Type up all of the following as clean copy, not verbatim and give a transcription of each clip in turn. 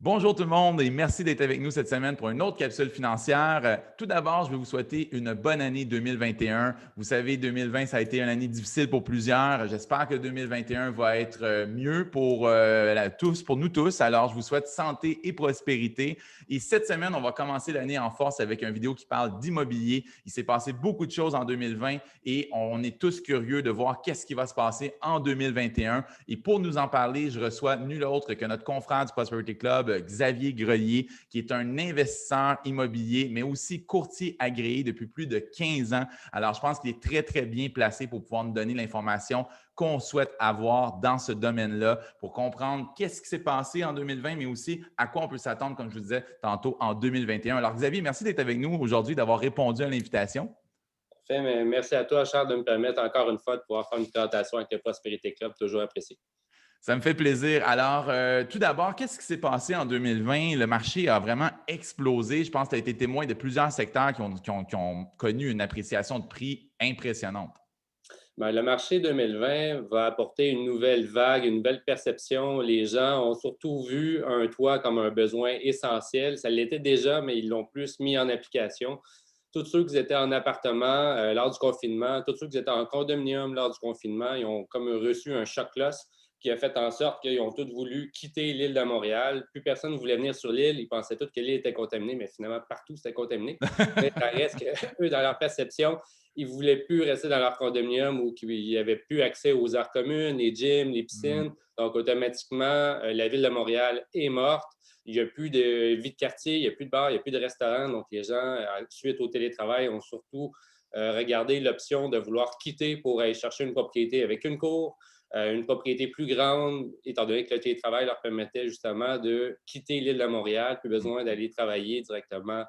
Bonjour tout le monde et merci d'être avec nous cette semaine pour une autre capsule financière. Tout d'abord, je vais vous souhaiter une bonne année 2021. Vous savez, 2020, ça a été une année difficile pour plusieurs. J'espère que 2021 va être mieux pour nous tous. Alors, je vous souhaite santé et prospérité. Et cette semaine, on va commencer l'année en force avec une vidéo qui parle d'immobilier. Il s'est passé beaucoup de choses en 2020 et on est tous curieux de voir qu'est-ce qui va se passer en 2021. Et pour nous en parler, je reçois nul autre que notre confrère du Prosperity Club, Xavier Grelier, qui est un investisseur immobilier, mais aussi courtier agréé depuis plus de 15 ans. Alors, je pense qu'il est très, très bien placé pour pouvoir nous donner l'information qu'on souhaite avoir dans ce domaine-là pour comprendre qu'est-ce qui s'est passé en 2020, mais aussi à quoi on peut s'attendre, comme je vous disais tantôt, en 2021. Alors, Xavier, merci d'être avec nous aujourd'hui, d'avoir répondu à l'invitation. Parfait, mais merci à toi, Charles, de me permettre encore une fois de pouvoir faire une présentation avec le Prospérité Club, toujours apprécié. Ça me fait plaisir. Alors, tout d'abord, qu'est-ce qui s'est passé en 2020? Le marché a vraiment explosé. Je pense que tu as été témoin de plusieurs secteurs qui ont connu une appréciation de prix impressionnante. Ben, le marché 2020 va apporter une nouvelle vague, une nouvelle perception. Les gens ont surtout vu un toit comme un besoin essentiel. Ça l'était déjà, mais ils l'ont plus mis en application. Tous ceux qui étaient en appartement lors du confinement, tous ceux qui étaient en condominium lors du confinement, ils ont comme reçu un choc-loss qui a fait en sorte qu'ils ont tous voulu quitter l'île de Montréal. Plus personne ne voulait venir sur l'île. Ils pensaient tous que l'île était contaminée, mais finalement, partout, c'était contaminé. Mais ça reste qu'eux, dans leur perception, ils ne voulaient plus rester dans leur condominium où il n'y avait plus accès aux aires communes, les gyms, les Hmm. piscines. Donc, automatiquement, la ville de Montréal est morte. Il n'y a plus de vie de quartier, il n'y a plus de bar, il n'y a plus de restaurant. Donc, les gens, suite au télétravail, ont surtout regardé l'option de vouloir quitter pour aller chercher une propriété avec une cour, une propriété plus grande, étant donné que le télétravail leur permettait justement de quitter l'île de Montréal, plus besoin d'aller travailler directement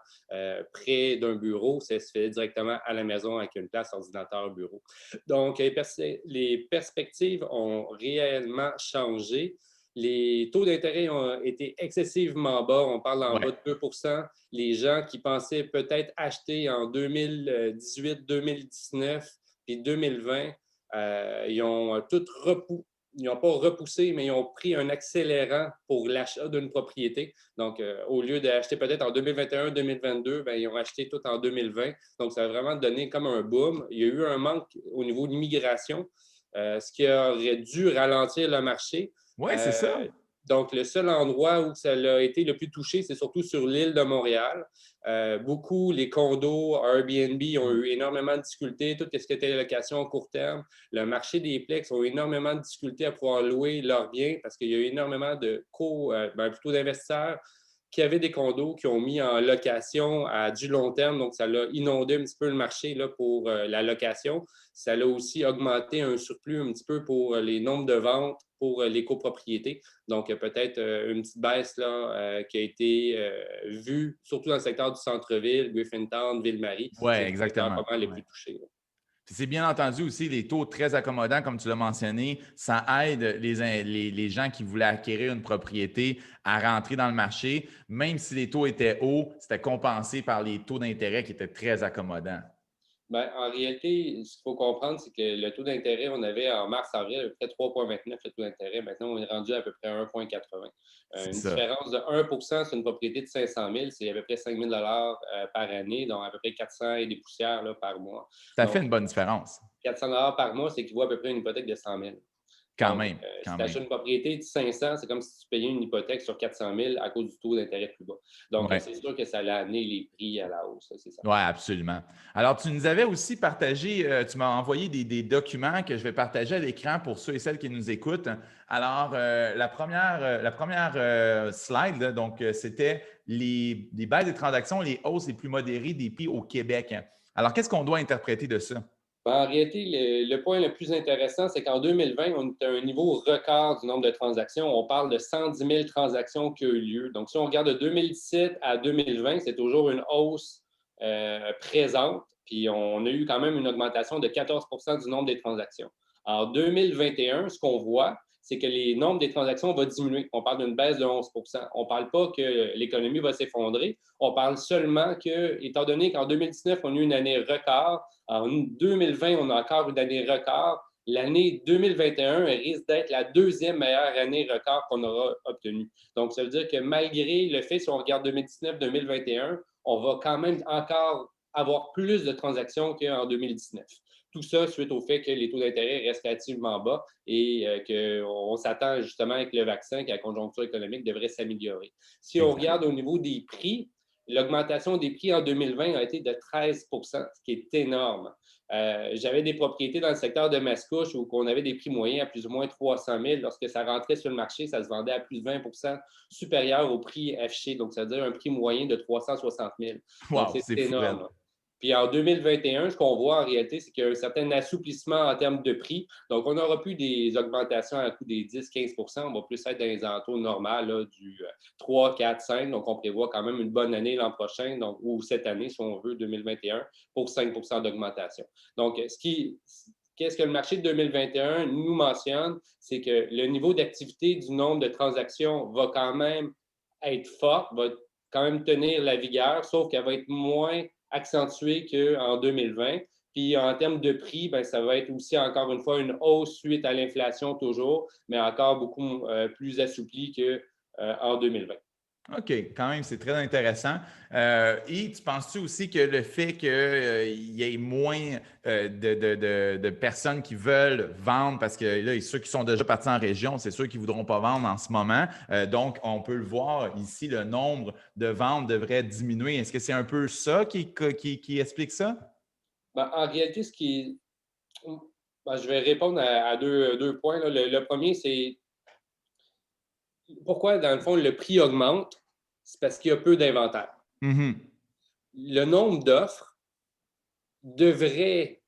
près d'un bureau, ça se fait directement à la maison avec une place ordinateur bureau. Donc, les perspectives ont réellement changé. Les taux d'intérêt ont été excessivement bas. On parle en bas Ouais. de 2. Les gens qui pensaient peut-être acheter en 2018, 2019 puis 2020, ils ont tout ils n'ont pas repoussé, mais ils ont pris un accélérant pour l'achat d'une propriété. Donc, au lieu d'acheter peut-être en 2021, 2022, ben, ils ont acheté tout en 2020. Donc, ça a vraiment donné comme un boom. Il y a eu un manque au niveau de l'immigration, ce qui aurait dû ralentir le marché. Ouais, c'est ça. Euh, donc, le seul endroit où ça a été le plus touché, c'est surtout sur l'île de Montréal. Beaucoup, les condos, Airbnb ont Hmm. eu énormément de difficultés. Tout ce qui était location à court terme, le marché des plex ont énormément de difficultés à pouvoir louer leurs biens parce qu'il y a eu énormément plutôt d'investisseurs qui avaient des condos qui ont mis en location à du long terme. Donc, ça l'a inondé un petit peu le marché là, pour la location. Ça l'a aussi augmenté un surplus un petit peu pour les nombres de ventes pour les copropriétés. Donc, peut-être une petite baisse là, qui a été vue, surtout dans le secteur du centre-ville, Griffintown, Ville-Marie. C'est Ouais, les secteurs exactement. pas mal les Ouais. plus touchés. Là. Puis c'est bien entendu aussi les taux très accommodants, comme tu l'as mentionné, ça aide les gens qui voulaient acquérir une propriété à rentrer dans le marché. Même si les taux étaient hauts, c'était compensé par les taux d'intérêt qui étaient très accommodants. Ben, en réalité, ce qu'il faut comprendre, c'est que le taux d'intérêt, on avait en mars-avril à peu près 3,29 le taux d'intérêt. Maintenant, on est rendu à peu près 1,80. C'est Une ça. différence de 1 sur une propriété de 500 000, c'est à peu près 5 000 par année, donc à peu près 400 et des poussières là, par mois. Ça fait Donc, une bonne différence. 400 par mois, c'est équivaut à peu près à une hypothèque de 100 000. Quand Donc, même, si quand tu achètes même. une propriété de 500, c'est comme si tu payais une hypothèque sur 400 000 à cause du taux d'intérêt plus bas. Donc, Ouais. c'est sûr que ça a amené les prix à la hausse, ça, c'est Oui, certain. absolument. Alors, tu nous avais aussi partagé, tu m'as envoyé des documents que je vais partager à l'écran pour ceux et celles qui nous écoutent. Alors, la première slide, là, donc, c'était les baisses de transactions, les hausses les plus modérées des prix au Québec. Alors, qu'est-ce qu'on doit interpréter de ça? Ben, en réalité, le point le plus intéressant, c'est qu'en 2020, on est à un niveau record du nombre de transactions. On parle de 110 000 transactions qui ont eu lieu. Donc, si on regarde de 2017 à 2020, c'est toujours une hausse présente. Puis, on a eu quand même une augmentation de 14 du nombre des transactions. En 2021, ce qu'on voit, c'est que les nombres des transactions vont diminuer. On parle d'une baisse de 11. On ne parle pas que l'économie va s'effondrer. On parle seulement que, étant donné qu'en 2019, on a eu une année record, en 2020, on a encore une année record. l'année 2021 risque d'être la deuxième meilleure année record qu'on aura obtenue. Donc, ça veut dire que malgré le fait, si on regarde 2019-2021, on va quand même encore avoir plus de transactions qu'en 2019. Tout ça suite au fait que les taux d'intérêt restent relativement bas et qu'on s'attend justement avec le vaccin que la conjoncture économique devrait s'améliorer. Si on regarde au niveau des prix, l'augmentation des prix en 2020 a été de 13 ce qui est énorme. J'avais des propriétés dans le secteur de Mascouche où on avait des prix moyens à plus ou moins 300 000. Lorsque ça rentrait sur le marché, ça se vendait à plus de 20 supérieur au prix affiché. Donc, ça veut dire un prix moyen de 360 000. Donc, Wow, c'est c'est fou, énorme. Puis en 2021, ce qu'on voit en réalité, c'est qu'il y a un certain assouplissement en termes de prix. Donc, on n'aura plus des augmentations à coût des 10-15 on va plus être dans les alentours normales là, du 3, 4, 5. Donc, on prévoit quand même une bonne année l'an prochain, donc, ou cette année, si on veut, 2021, pour 5 d'augmentation. Donc, qu'est-ce que le marché de 2021 nous mentionne? C'est que le niveau d'activité du nombre de transactions va quand même être fort, va quand même tenir la vigueur, sauf qu'elle va être moins accentuée qu'en 2020. Puis en termes de prix, bien, ça va être aussi encore une fois une hausse suite à l'inflation toujours, mais encore beaucoup plus assouplie qu'en 2020. OK, quand même, c'est très intéressant. Et tu penses-tu aussi que le fait qu'il y ait moins de personnes qui veulent vendre, parce que là, ceux qui sont déjà partis en région, c'est ceux qui ne voudront pas vendre en ce moment. Donc, on peut le voir ici, le nombre de ventes devrait diminuer. Est-ce que c'est un peu ça qui explique ça? Ben, en réalité, je vais répondre à deux points. Là. Le premier, c'est pourquoi, dans le fond, le prix augmente? C'est parce qu'il y a peu d'inventaire. Mhm. Le nombre d'offres devrait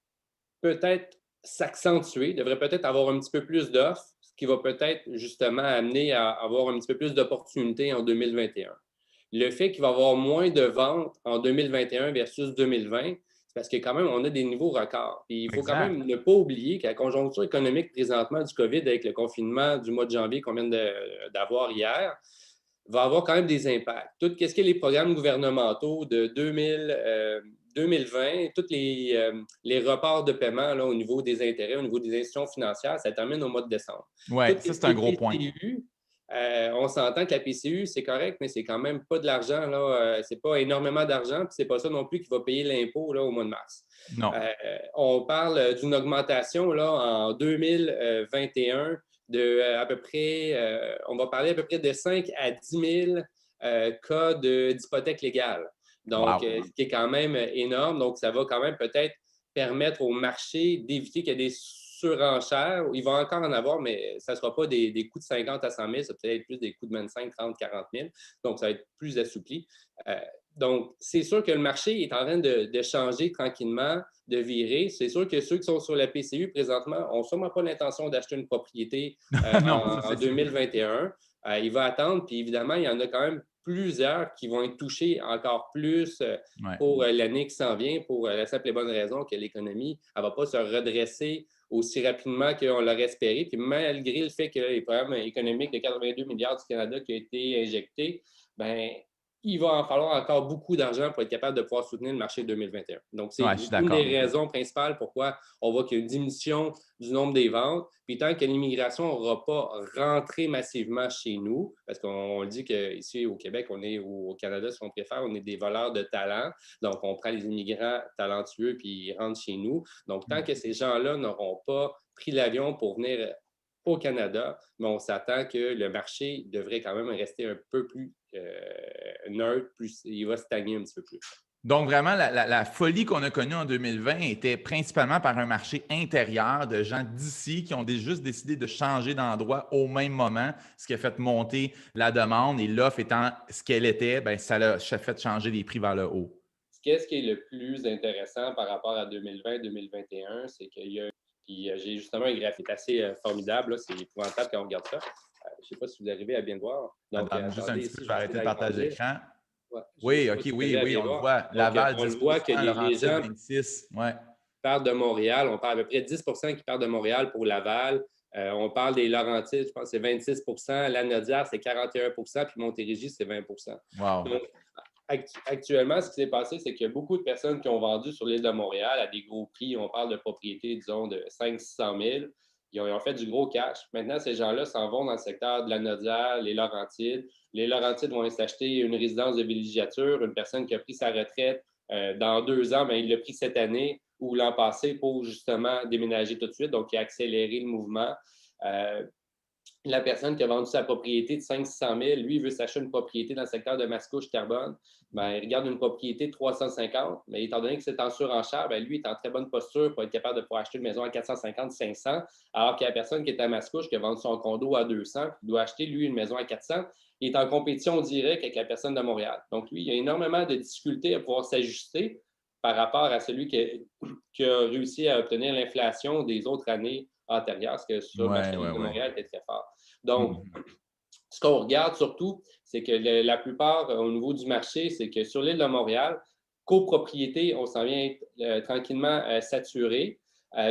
peut-être s'accentuer, devrait peut-être avoir un petit peu plus d'offres, ce qui va peut-être justement amener à avoir un petit peu plus d'opportunités en 2021. Le fait qu'il va y avoir moins de ventes en 2021 versus 2020, c'est parce que quand même, on a des niveaux records. Et il faut quand Exact. même ne pas oublier que la conjoncture économique présentement du COVID avec le confinement du mois de janvier qu'on vient d'avoir hier, va avoir quand même des impacts. Tout ce qui est les programmes gouvernementaux de 2020, tous les reports de paiement là, au niveau des intérêts, au niveau des institutions financières, ça termine au mois de décembre. Oui, Tout ça, ce c'est qui un est gros point. PCU, on s'entend que la PCU, c'est correct, mais c'est quand même pas de l'argent. C'est pas énormément d'argent, puis c'est pas ça non plus qui va payer l'impôt là, au mois de mars. Non. On parle d'une augmentation là, en 2021 de à peu près, on va parler à peu près de 5 à 10 000 cas d'hypothèque légale. Donc, Wow. ce qui est quand même énorme. Donc, ça va quand même peut-être permettre au marché d'éviter qu'il y ait des surenchères. Il va encore en avoir, mais ça ne sera pas des coûts de 50 à 100 000, ça peut être plus des coûts de 25, 30, 40 000. Donc, ça va être plus assoupli. Donc, c'est sûr que le marché est en train de changer tranquillement, de virer. C'est sûr que ceux qui sont sur la PCU présentement n'ont sûrement pas l'intention d'acheter une propriété Non, ça, en c'est sûr. 2021. Il va attendre, puis évidemment, il y en a quand même plusieurs qui vont être touchés encore plus Ouais. pour l'année qui s'en vient, pour la simple et bonne raison que l'économie ne va pas se redresser aussi rapidement qu'on l'aurait espéré. Puis malgré le fait que les programmes économiques de 82 milliards du Canada qui ont été injectés, ben il va en falloir encore beaucoup d'argent pour être capable de pouvoir soutenir le marché 2021. Donc, c'est Ouais, je suis une des d'accord. raisons principales pourquoi on voit qu'il y a une diminution du nombre des ventes. Puis tant que l'immigration n'aura pas rentré massivement chez nous, parce qu'on dit qu'ici au Québec, au Canada, si on préfère, on est des voleurs de talent. Donc, on prend les immigrants talentueux puis ils rentrent chez nous. Donc, tant que ces gens-là n'auront pas pris l'avion pour venir au Canada, mais on s'attend que le marché devrait quand même rester un peu plus neutre, il va stagner un petit peu plus. Donc, vraiment, la folie qu'on a connue en 2020 était principalement par un marché intérieur de gens d'ici qui ont juste décidé de changer d'endroit au même moment, ce qui a fait monter la demande et l'offre étant ce qu'elle était, bien, ça a fait changer les prix vers le haut. Qu'est-ce qui est le plus intéressant par rapport à 2020-2021, c'est qu'il y a puis j'ai justement un graphique assez formidable, c'est épouvantable quand on regarde ça. Je ne sais pas si vous arrivez à bien voir. Donc, Attends, juste un attendez, petit peu, ici, je je vais vais essayer arrêter de partager d'agrandir. l'écran. Ouais, je ne Oui, sais pas OK, si vous oui, arrivez à oui, bien on le voir. voit. Donc, Laval, on 10 le voit que les Laurentides, gens 26. Ouais. partent de Montréal. On parle à peu près 10 qui partent de Montréal pour Laval. On parle des Laurentides, je pense que c'est 26 Lanaudière, c'est 41 puis Montérégie, c'est 20 Wow. Donc, Actuellement, ce qui s'est passé, c'est qu'il y a beaucoup de personnes qui ont vendu sur l'île de Montréal à des gros prix. On parle de propriétés, disons, de 500 000 600 000. Ils ont fait du gros cash. Maintenant, ces gens-là s'en vont dans le secteur de la Naudière, les Laurentides. Les Laurentides vont s'acheter une résidence de villégiature. Une personne qui a pris sa retraite dans 2 ans, bien, il l'a pris cette année ou l'an passé pour justement déménager tout de suite. Donc, il a accéléré le mouvement. La personne qui a vendu sa propriété de 500 000 lui, il veut s'acheter une propriété dans le secteur de Mascouche-Terrebonne. Ben, il regarde une propriété de 350, mais étant donné que c'est en surenchère, ben, lui, il est en très bonne posture pour être capable de pouvoir acheter une maison à 450, 500, alors qu'il y a la personne qui est à Mascouche, qui a vendu son condo à 200, qui doit acheter, lui, une maison à 400. Il est en compétition directe avec la personne de Montréal. Donc, lui, il y a énormément de difficultés à pouvoir s'ajuster par rapport à celui qui a réussi à obtenir l'inflation des autres années antérieures, parce que sur le marché de Montréal était très fort. Donc, ce qu'on regarde surtout, c'est que la plupart au niveau du marché, c'est que sur l'île de Montréal, copropriété, on s'en vient tranquillement saturé,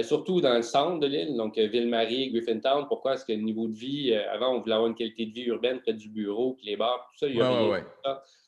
surtout dans le centre de l'île, donc Ville-Marie, Griffintown. Pourquoi? Parce que le niveau de vie, avant, on voulait avoir une qualité de vie urbaine près du bureau, puis les bars, tout ça, il n'y a rien.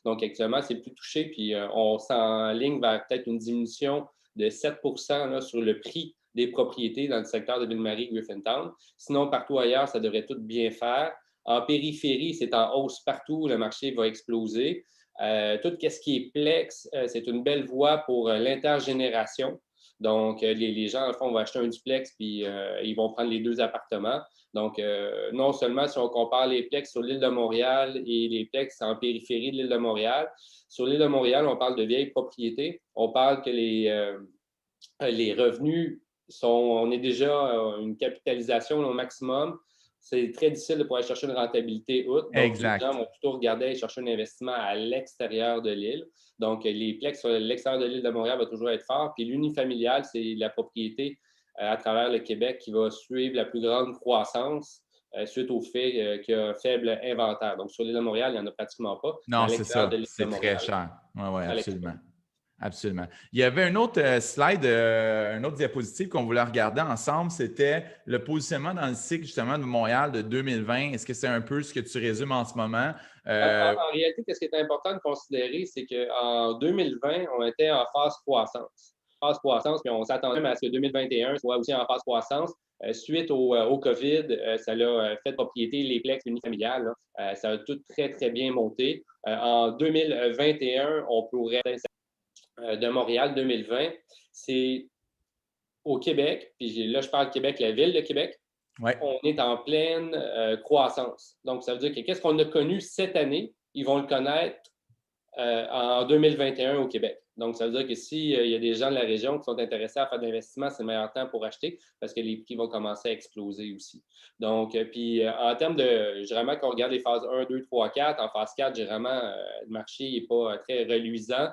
Donc, actuellement, c'est plus touché, puis on s'enligne vers peut-être une diminution de 7 là, sur le prix des propriétés dans le secteur de Ville-Marie, Griffintown. Sinon, partout ailleurs, ça devrait tout bien faire. En périphérie, c'est en hausse partout. Le marché va exploser. Tout ce qui est Plex, c'est une belle voie pour l'intergénération. Donc, les gens, en fond, vont acheter un duplex puis ils vont prendre les 2 appartements. Donc, non seulement si on compare les Plex sur l'île de Montréal et les Plex en périphérie de l'île de Montréal, sur l'île de Montréal, on parle de vieilles propriétés. On parle que les revenus on est déjà à une capitalisation au maximum. C'est très difficile de pouvoir chercher une rentabilité haute. Donc, exact. Les gens vont plutôt regarder et chercher un investissement à l'extérieur de l'île. Donc, les plex sur l'extérieur de l'île de Montréal va toujours être fort. Puis l'unifamilial, c'est la propriété à travers le Québec qui va suivre la plus grande croissance suite au fait qu'il y a un faible inventaire. Donc, sur l'île de Montréal, il n'y en a pratiquement pas. Non, c'est ça. C'est très cher. Oui, absolument. Absolument. Il y avait un autre slide, une autre diapositive qu'on voulait regarder ensemble, c'était le positionnement dans le cycle justement de Montréal de 2020. Est-ce que c'est un peu ce que tu résumes en ce moment? En réalité, ce qui est important de considérer, c'est qu'en 2020, on était en phase croissance. Puis on s'attendait à ce que 2021 soit aussi en phase croissance. Suite au COVID, ça l'a fait propriété, les plex unifamiliales. Ça a tout très, très bien monté. En 2021, on pourrait de Montréal 2020, c'est au Québec, puis là, je parle Québec, la ville de Québec, on est en pleine croissance. Donc, ça veut dire que qu'est-ce qu'on a connu cette année, ils vont le connaître en 2021 au Québec. Donc, ça veut dire que s'il y a des gens de la région qui sont intéressés à faire de l'investissement, c'est le meilleur temps pour acheter parce que les prix vont commencer à exploser aussi. Donc, puis en termes de, généralement, quand on regarde les phases 1, 2, 3, 4, en phase 4, généralement, le marché n'est pas très reluisant.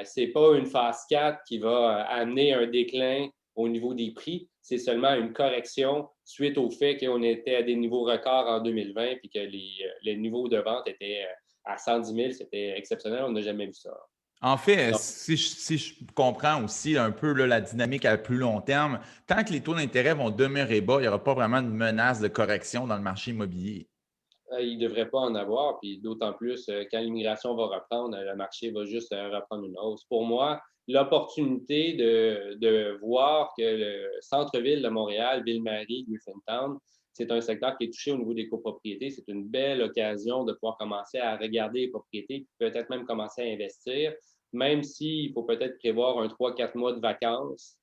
Ce n'est pas une phase 4 qui va amener un déclin au niveau des prix. C'est seulement une correction suite au fait qu'on était à des niveaux records en 2020 puis que les niveaux de vente étaient à 110 000. C'était exceptionnel. On n'a jamais vu ça. En fait, si je comprends aussi un peu là, la dynamique à plus long terme, tant que les taux d'intérêt vont demeurer bas, il n'y aura pas vraiment de menace de correction dans le marché immobilier. Il ne devrait pas en avoir, puis d'autant plus quand l'immigration va reprendre, le marché va juste reprendre une hausse. Pour moi, l'opportunité de voir que le centre-ville de Montréal, Ville-Marie, Griffintown, c'est un secteur qui est touché au niveau des copropriétés. C'est une belle occasion de pouvoir commencer à regarder les propriétés, peut-être même commencer à investir, même s'il faut peut-être prévoir un 3-4 mois de vacances.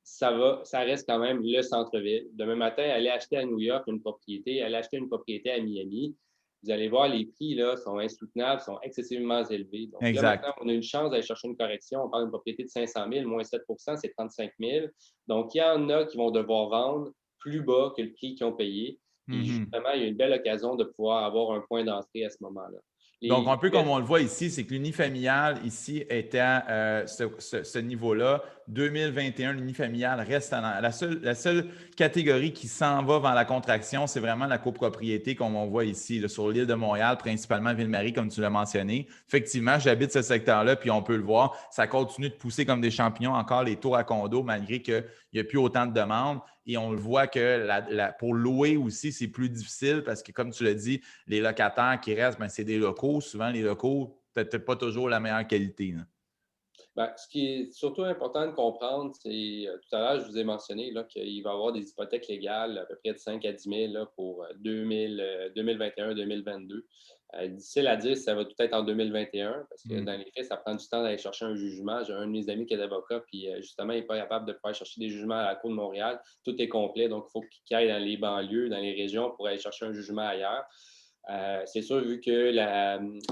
Ça reste quand même le centre-ville. Demain matin, aller acheter à New York une propriété, aller acheter une propriété à Miami, vous allez voir, les prix là, sont insoutenables, sont excessivement élevés. Donc, là, maintenant, on a une chance d'aller chercher une correction. On parle d'une propriété de 500 000, moins 7 c'est 35 000. Donc, il y en a qui vont devoir vendre plus bas que le prix qu'ils ont payé. Et justement, il y a une belle occasion de pouvoir avoir un point d'entrée à ce moment-là. Donc, un peu comme on le voit ici, c'est que l'unifamilial ici était à ce niveau-là. 2021, l'unifamilial reste la seule catégorie qui s'en va vers la contraction, c'est vraiment la copropriété, comme on voit ici, là, sur l'île de Montréal, principalement Ville-Marie, comme tu l'as mentionné. Effectivement, j'habite ce secteur-là, puis on peut le voir, ça continue de pousser comme des champignons encore les tours à condos, malgré qu'il n'y a plus autant de demandes. Et on le voit que pour louer aussi, c'est plus difficile parce que, comme tu l'as dit, les locataires qui restent, c'est des locaux. Souvent, les locaux peut-être pas toujours la meilleure qualité, là. Ben, ce qui est surtout important de comprendre, c'est, tout à l'heure, je vous ai mentionné là, qu'il va y avoir des hypothèques légales à peu près de 5 à 10 000 là, pour 2021-2022. Difficile à dire si ça va tout être en 2021, parce que dans les faits, ça prend du temps d'aller chercher un jugement. J'ai un de mes amis qui est avocat, puis justement, il n'est pas capable de pouvoir chercher des jugements à la Cour de Montréal. Tout est complet, donc il faut qu'il aille dans les banlieues, dans les régions pour aller chercher un jugement ailleurs. C'est sûr, vu que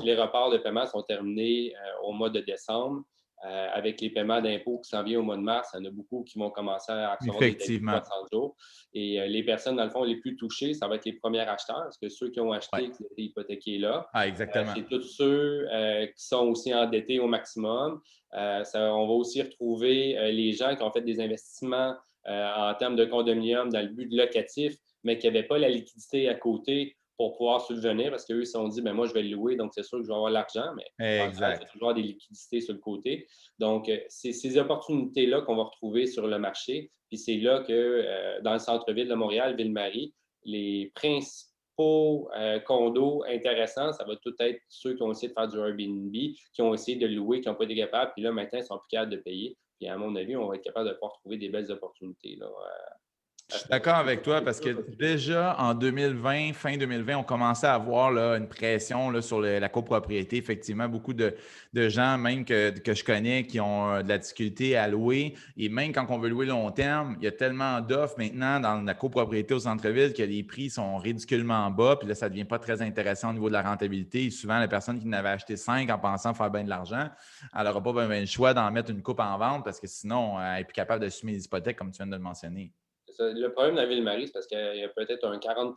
les reports de paiement sont terminés au mois de décembre, avec les paiements d'impôts qui s'en viennent au mois de mars, il y en a beaucoup qui vont commencer à recevoir des délais de Effectivement. 60 jours. Et les personnes, dans le fond, les plus touchées, ça va être les premiers acheteurs, parce que ceux qui ont Ouais. acheté, qui étaient hypothéqués là, Ah, exactement. c'est tous ceux qui sont aussi endettés au maximum. On va aussi retrouver les gens qui ont fait des investissements en termes de condominium dans le but de locatif, mais qui n'avaient pas la liquidité à côté pour pouvoir subvenir, parce qu'eux, ils se sont dit, ben moi, je vais le louer, donc c'est sûr que je vais avoir l'argent, mais en général, il Exact. faut toujours des liquidités sur le côté. Donc, c'est ces opportunités-là qu'on va retrouver sur le marché. Puis c'est là que, dans le centre-ville de Montréal, Ville-Marie, les principaux condos intéressants, ça va tout être ceux qui ont essayé de faire du Airbnb, qui ont essayé de louer, qui n'ont pas été capables, puis là, maintenant, ils sont plus capables de payer. Puis à mon avis, on va être capable de pouvoir trouver des belles opportunités là, Je suis d'accord avec toi parce que déjà en 2020, fin 2020, on commençait à avoir là, une pression là, sur la copropriété. Effectivement, beaucoup de gens, même que je connais, qui ont de la difficulté à louer. Et même quand on veut louer long terme, il y a tellement d'offres maintenant dans la copropriété au centre-ville que les prix sont ridiculement bas. Puis là, ça ne devient pas très intéressant au niveau de la rentabilité. Et souvent, la personne qui n'avait acheté 5 en pensant faire bien de l'argent, elle n'aura pas bien le choix d'en mettre une coupe en vente parce que sinon, elle n'est plus capable d'assumer les hypothèques comme tu viens de le mentionner. Le problème de la Ville-Marie, c'est parce qu'il y a peut-être un 40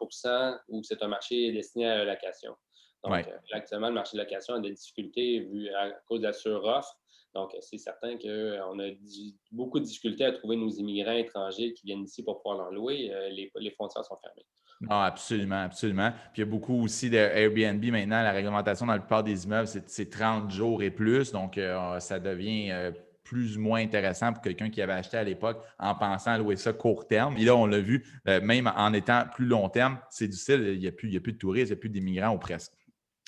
où c'est un marché destiné à la location. Oui. Donc, là, actuellement, le marché de location a des difficultés à cause de la sur-offre. Donc, c'est certain qu'on a beaucoup de difficultés à trouver nos immigrants étrangers qui viennent ici pour pouvoir leur louer. Les frontières sont fermées. Non, absolument, absolument. Puis il y a beaucoup aussi de Airbnb maintenant. La réglementation dans la plupart des immeubles, c'est 30 jours et plus. Donc, ça devient plus ou moins intéressant pour quelqu'un qui avait acheté à l'époque en pensant à louer ça court terme. Et là, on l'a vu, même en étant plus long terme, c'est difficile. Il n'y a plus de touristes, il n'y a plus d'immigrants ou presque.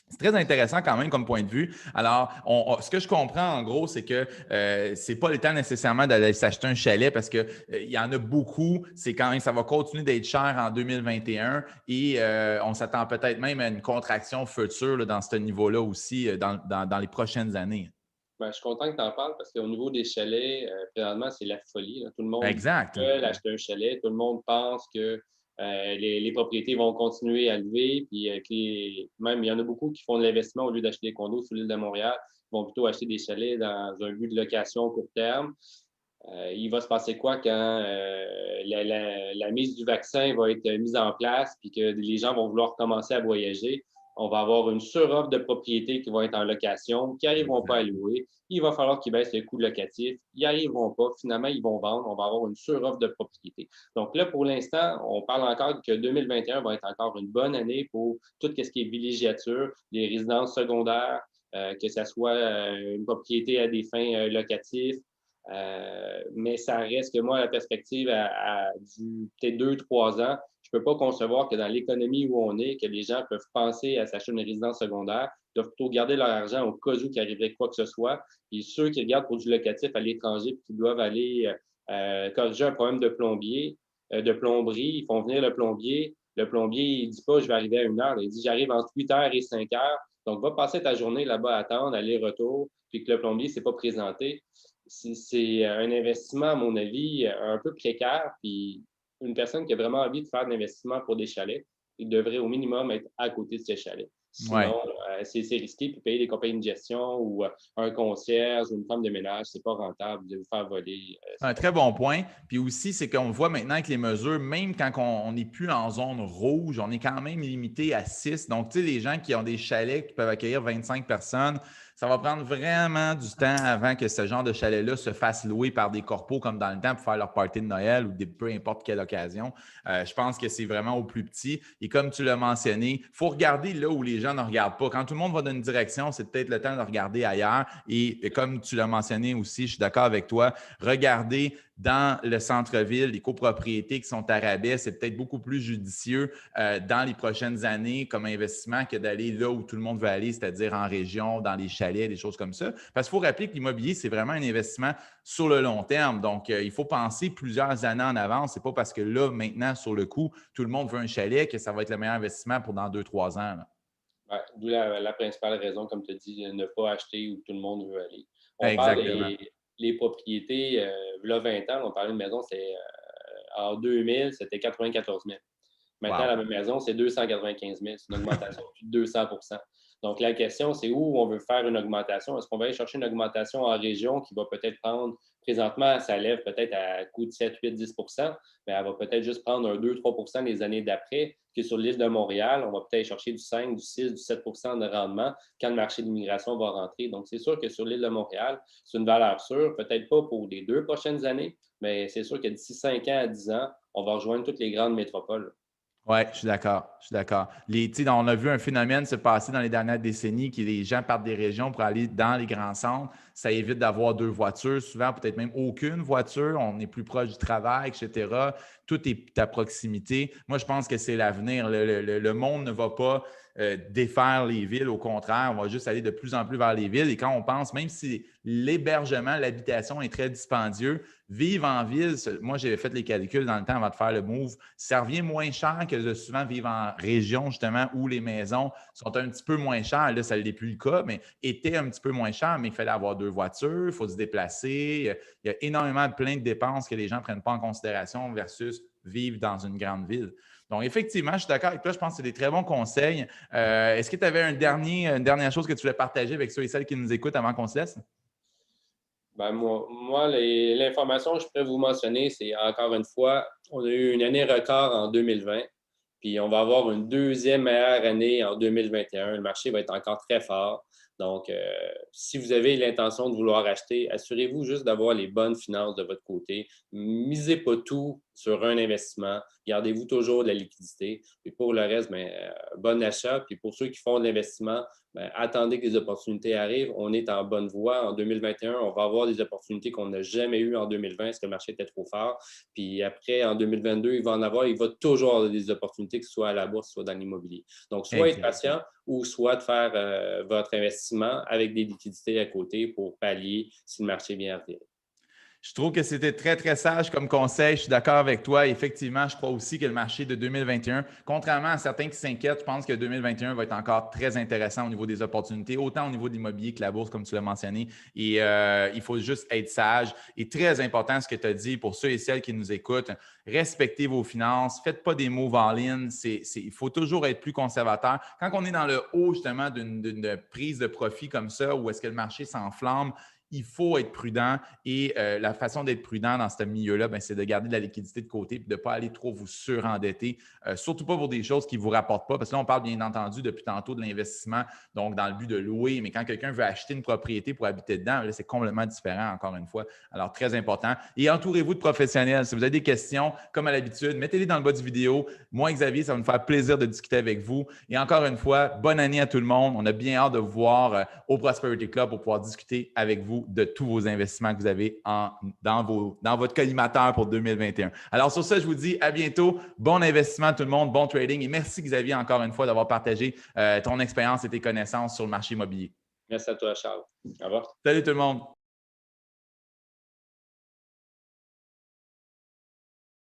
C'est très intéressant quand même comme point de vue. Alors, ce que je comprends en gros, c'est que c'est pas le temps nécessairement d'aller s'acheter un chalet parce que il y en a beaucoup. C'est quand même, ça va continuer d'être cher en 2021 et on s'attend peut-être même à une contraction future là, dans ce niveau-là aussi dans les prochaines années. Ben, je suis content que tu en parles parce qu'au niveau des chalets, présentement, c'est la folie, là. Tout le monde Exact. veut acheter un chalet. Tout le monde pense que les propriétés vont continuer à lever. Puis même, il y en a beaucoup qui font de l'investissement au lieu d'acheter des condos sur l'île de Montréal. Ils vont plutôt acheter des chalets dans un but de location court terme. Il va se passer quoi quand la mise du vaccin va être mise en place puis que les gens vont vouloir commencer à voyager? On va avoir une suroffre de propriétés qui vont être en location, qui n'arriveront pas à louer. Il va falloir qu'ils baissent le coût locatif. Ils n'y arriveront pas. Finalement, ils vont vendre. On va avoir une suroffre de propriétés. Donc là, pour l'instant, on parle encore que 2021 va être encore une bonne année pour tout ce qui est villégiature, les résidences secondaires, que ce soit une propriété à des fins locatives. Mais ça reste que moi, la perspective à peut-être 2, 3 ans, je ne peux pas concevoir que dans l'économie où on est, que les gens peuvent penser à s'acheter une résidence secondaire, doivent plutôt garder leur argent au cas où il arriverait quoi que ce soit. Puis ceux qui regardent pour du locatif à l'étranger, puis qui doivent aller corriger un problème de plombier, de plomberie, ils font venir le plombier. Le plombier, il ne dit pas je vais arriver à 1 heure, il dit j'arrive entre 8 heures et 5 heures. Donc, va passer ta journée là-bas à attendre, aller-retour, puis que le plombier ne s'est pas présenté. C'est un investissement, à mon avis, un peu précaire. Puis une personne qui a vraiment envie de faire de l'investissement pour des chalets, il devrait au minimum être à côté de ces chalets. Ouais. Sinon, c'est risqué. Puis payer des compagnies de gestion ou un concierge ou une femme de ménage, c'est pas rentable de vous faire voler. Un très bon point. Puis aussi, c'est qu'on voit maintenant que les mesures, même quand on n'est plus en zone rouge, on est quand même limité à 6. Donc, tu sais, les gens qui ont des chalets qui peuvent accueillir 25 personnes, ça va prendre vraiment du temps avant que ce genre de chalet-là se fasse louer par des corpos comme dans le temps pour faire leur party de Noël ou peu importe quelle occasion. Je pense que c'est vraiment au plus petit. Et comme tu l'as mentionné, il faut regarder là où les gens ne regardent pas Quand tout le monde va dans une direction, c'est peut-être le temps de regarder ailleurs. Et comme tu l'as mentionné aussi, je suis d'accord avec toi, regarder dans le centre-ville, les copropriétés qui sont à rabais, c'est peut-être beaucoup plus judicieux dans les prochaines années comme investissement que d'aller là où tout le monde veut aller, c'est-à-dire en région, dans les chalets, des choses comme ça. Parce qu'il faut rappeler que l'immobilier, c'est vraiment un investissement sur le long terme. Donc, il faut penser plusieurs années en avance. Ce n'est pas parce que là, maintenant, sur le coup, tout le monde veut un chalet que ça va être le meilleur investissement pour dans 2-3 ans. Ouais, d'où la principale raison, comme tu as dit, de ne pas acheter où tout le monde veut aller. On parle Exactement. les propriétés, là 20 ans, on parlait de maison, c'est en 2000, c'était 94 000. Maintenant, la Wow. même maison, c'est 295 000. C'est une augmentation de plus de 200 %. Donc, la question, c'est où on veut faire une augmentation. Est-ce qu'on va aller chercher une augmentation en région qui va peut-être prendre, présentement, ça lève peut-être à coût de 7, 8, 10 mais elle va peut-être juste prendre un 2, 3 les années d'après, que sur l'île de Montréal, on va peut-être chercher du 5, du 6, du 7 de rendement quand le marché de l'immigration va rentrer. Donc, c'est sûr que sur l'île de Montréal, c'est une valeur sûre, peut-être pas pour les 2 prochaines années, mais c'est sûr que d'ici 5 ans à 10 ans, on va rejoindre toutes les grandes métropoles. Oui, je suis d'accord. Je suis d'accord. On a vu un phénomène se passer dans les dernières décennies que les gens partent des régions pour aller dans les grands centres. Ça évite d'avoir 2 voitures, souvent peut-être même aucune voiture. On est plus proche du travail, etc. Tout est à proximité. Moi, je pense que c'est l'avenir. Le monde ne va pas défaire les villes. Au contraire, on va juste aller de plus en plus vers les villes. Et quand on pense, même si l'hébergement, l'habitation est très dispendieux, vivre en ville, moi, j'avais fait les calculs dans le temps avant de faire le move, ça revient moins cher que de souvent vivre en région, justement, où les maisons sont un petit peu moins chères. Là, ça ne l'est plus le cas, mais était un petit peu moins cher, mais il fallait avoir 2 voitures, il faut se déplacer. Il y a énormément de plein de dépenses que les gens ne prennent pas en considération versus vivre dans une grande ville. Donc, effectivement, je suis d'accord avec toi. Je pense que c'est des très bons conseils. Est-ce que tu avais une dernière chose que tu voulais partager avec ceux et celles qui nous écoutent avant qu'on se laisse? Ben moi l'information que je pourrais vous mentionner, c'est encore une fois, on a eu une année record en 2020, puis on va avoir une deuxième meilleure année en 2021. Le marché va être encore très fort. Donc, si vous avez l'intention de vouloir acheter, assurez-vous juste d'avoir les bonnes finances de votre côté. Misez pas tout sur un investissement. Gardez-vous toujours de la liquidité. Et pour le reste, bon achat. Puis pour ceux qui font de l'investissement, attendez que les opportunités arrivent. On est en bonne voie. En 2021, on va avoir des opportunités qu'on n'a jamais eues en 2020 parce que le marché était trop fort. Puis après, en 2022, il va toujours avoir des opportunités, que ce soit à la bourse, soit dans l'immobilier. Donc, soit être Exact. patient ou soit de faire votre investissement avec des liquidités à côté pour pallier si le marché vient à revirer. Je trouve que c'était très, très sage comme conseil. Je suis d'accord avec toi. Effectivement, je crois aussi que le marché de 2021, contrairement à certains qui s'inquiètent, je pense que 2021 va être encore très intéressant au niveau des opportunités, autant au niveau de l'immobilier que la bourse, comme tu l'as mentionné. Et il faut juste être sage. Et très important ce que tu as dit pour ceux et celles qui nous écoutent. Respectez vos finances. Faites pas des moves en ligne. Il faut toujours être plus conservateur. Quand on est dans le haut, justement, d'une prise de profit comme ça, où est-ce que le marché s'enflamme, il faut être prudent et la façon d'être prudent dans ce milieu-là, c'est de garder de la liquidité de côté et de ne pas aller trop vous surendetter, surtout pas pour des choses qui ne vous rapportent pas, parce que là, on parle bien entendu depuis tantôt de l'investissement, donc dans le but de louer, mais quand quelqu'un veut acheter une propriété pour habiter dedans, là, c'est complètement différent, encore une fois. Alors, très important. Et entourez-vous de professionnels. Si vous avez des questions, comme à l'habitude, mettez-les dans le bas du vidéo. Moi, Xavier, ça va me faire plaisir de discuter avec vous. Et encore une fois, bonne année à tout le monde. On a bien hâte de vous voir au Prosperity Club pour pouvoir discuter avec vous de tous vos investissements que vous avez dans votre collimateur pour 2021. Alors, sur ça, je vous dis à bientôt. Bon investissement tout le monde, bon trading et merci Xavier encore une fois d'avoir partagé ton expérience et tes connaissances sur le marché immobilier. Merci à toi, Charles. Au revoir. Salut tout le monde.